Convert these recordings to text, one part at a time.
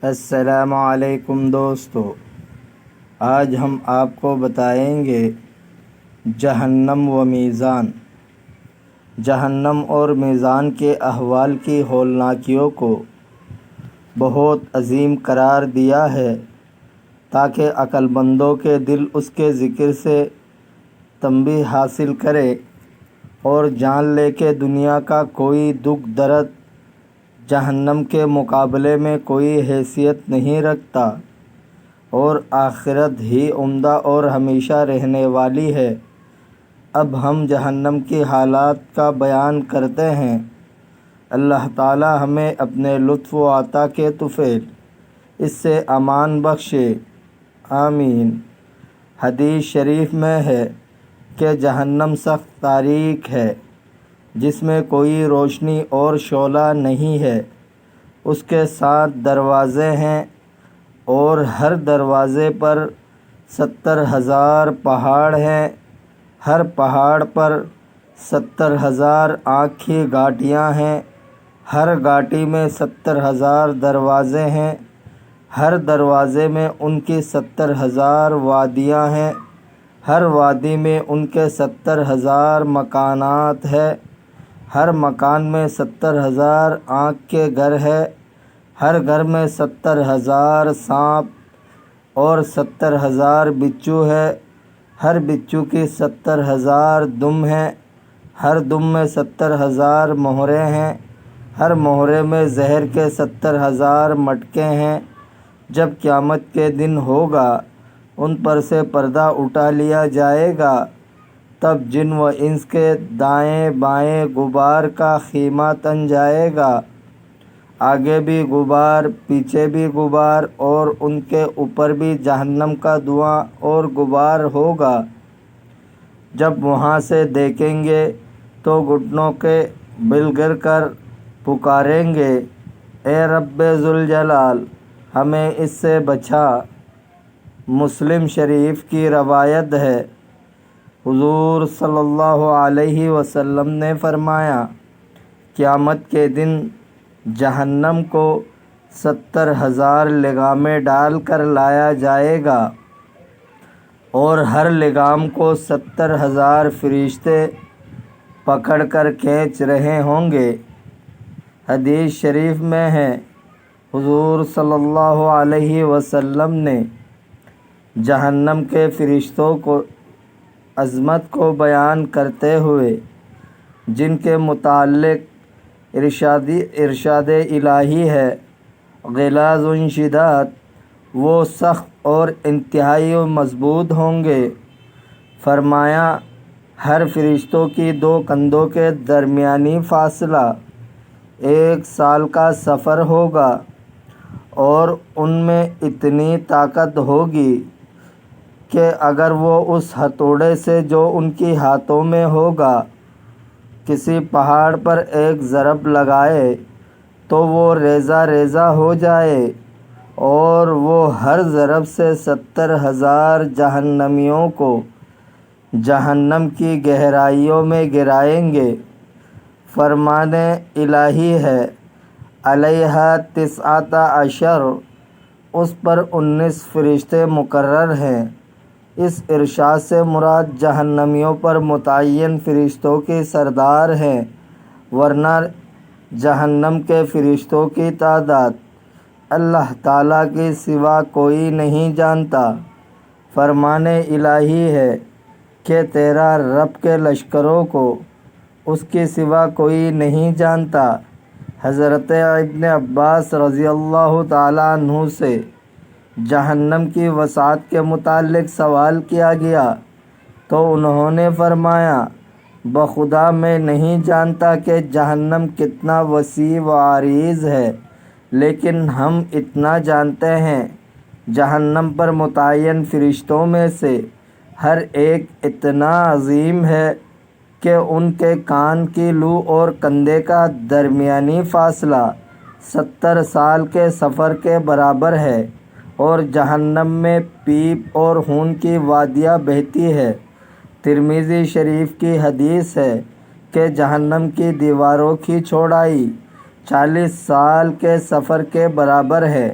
السلام علیکم دوستو، آج ہم آپ کو بتائیں گے جہنم و میزان۔ جہنم اور میزان کے احوال کی ہولناکیوں کو بہت عظیم قرار دیا ہے تاکہ عقل مندوں کے دل اس کے ذکر سے تنبیہ حاصل کرے اور جان لے کہ دنیا کا کوئی دکھ درد جہنم کے مقابلے میں کوئی حیثیت نہیں رکھتا اور آخرت ہی عمدہ اور ہمیشہ رہنے والی ہے۔ اب ہم جہنم کی حالات کا بیان کرتے ہیں۔ اللہ تعالی ہمیں اپنے لطف و عطا کے طفیل اس سے امان بخشے، آمین۔ حدیث شریف میں ہے کہ جہنم سخت تاریک ہے، جس میں کوئی روشنی اور شعلہ نہیں ہے۔ اس کے 7 دروازے ہیں اور ہر دروازے پر 70,000 پہاڑ ہیں۔ ہر پہاڑ پر 70,000 آنکھ کی گھاٹیاں ہیں۔ ہر گھاٹی میں 70,000 دروازے ہیں۔ ہر دروازے میں ان کی 70,000 وادیاں ہیں۔ ہر وادی میں ان کے 70,000 مکانات ہیں۔ ہر مکان میں 70,000 آنکھ کے گھر ہے۔ ہر گھر میں 70,000 سانپ اور 70,000 بچھو ہے۔ ہر بچھو کی 70,000 دم ہیں۔ ہر دم میں 70,000 مہرے ہیں۔ ہر مہرے میں زہر کے 70,000 مٹکے ہیں۔ جب قیامت کے دن ہوگا، ان پر سے پردہ اٹھا لیا جائے گا، تب جن و انس کے دائیں بائیں غبار کا خیمہ تن جائے گا، آگے بھی غبار، پیچھے بھی غبار اور ان کے اوپر بھی جہنم کا دھواں اور غبار ہوگا۔ جب وہاں سے دیکھیں گے تو گھٹنوں کے بل گر کر پکاریں گے، اے رب ذوالجلال، ہمیں اس سے بچا۔ مسلم شریف کی روایت ہے، حضور صلی اللہ علیہ وسلم نے فرمایا، قیامت کے دن جہنم کو 70,000 لگامیں ڈال کر لایا جائے گا اور ہر لگام کو 70,000 فرشتے پکڑ کر کھینچ رہے ہوں گے۔ حدیث شریف میں ہے، حضور صلی اللہ علیہ وسلم نے جہنم کے فرشتوں کو عظمت کو بیان کرتے ہوئے جن کے متعلق ارشاد الہی ہے، غلاظ شداد، وہ سخت اور انتہائی مضبوط ہوں گے، فرمایا، ہر فرشتوں کی 2 کندھوں کے درمیانی فاصلہ 1 سال کا سفر ہوگا اور ان میں اتنی طاقت ہوگی کہ اگر وہ اس ہتھوڑے سے جو ان کی ہاتھوں میں ہوگا کسی پہاڑ پر ایک ضرب لگائے تو وہ ریزہ ریزہ ہو جائے اور وہ ہر ضرب سے 70,000 جہنمیوں کو جہنم کی گہرائیوں میں گرائیں گے۔ فرمان الہی ہے، علیہا 19، اس پر 19 فرشتے مقرر ہیں۔ اس ارشاد سے مراد جہنمیوں پر متعین فرشتوں کی سردار ہیں، ورنہ جہنم کے فرشتوں کی تعداد اللہ تعالیٰ کے سوا کوئی نہیں جانتا۔ فرمان الہی ہے کہ تیرا رب کے لشکروں کو اس کے سوا کوئی نہیں جانتا۔ حضرت ابن عباس رضی اللہ تعالیٰ عنہ سے جہنم کی وسعت کے متعلق سوال کیا گیا تو انہوں نے فرمایا، بخدا میں نہیں جانتا کہ جہنم کتنا وسیع و عریض ہے، لیکن ہم اتنا جانتے ہیں، جہنم پر متعین فرشتوں میں سے ہر ایک اتنا عظیم ہے کہ ان کے کان کی لو اور کندھے کا درمیانی فاصلہ 70 سال کے سفر کے برابر ہے اور جہنم میں پیپ اور خون کی وادیاں بہتی ہے۔ ترمذی شریف کی حدیث ہے کہ جہنم کی دیواروں کی چوڑائی 40 سال کے سفر کے برابر ہے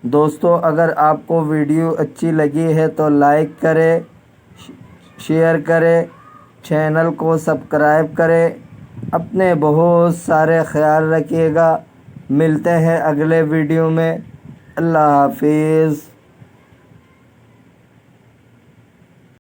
دوستو اگر آپ کو ویڈیو اچھی لگی ہے تو لائک کرے، شیئر کرے، چینل کو سبسکرائب کرے، اپنے بہت سارے خیال رکھیے گا۔ ملتے ہیں اگلے ویڈیو میں۔ اللہ حافظ۔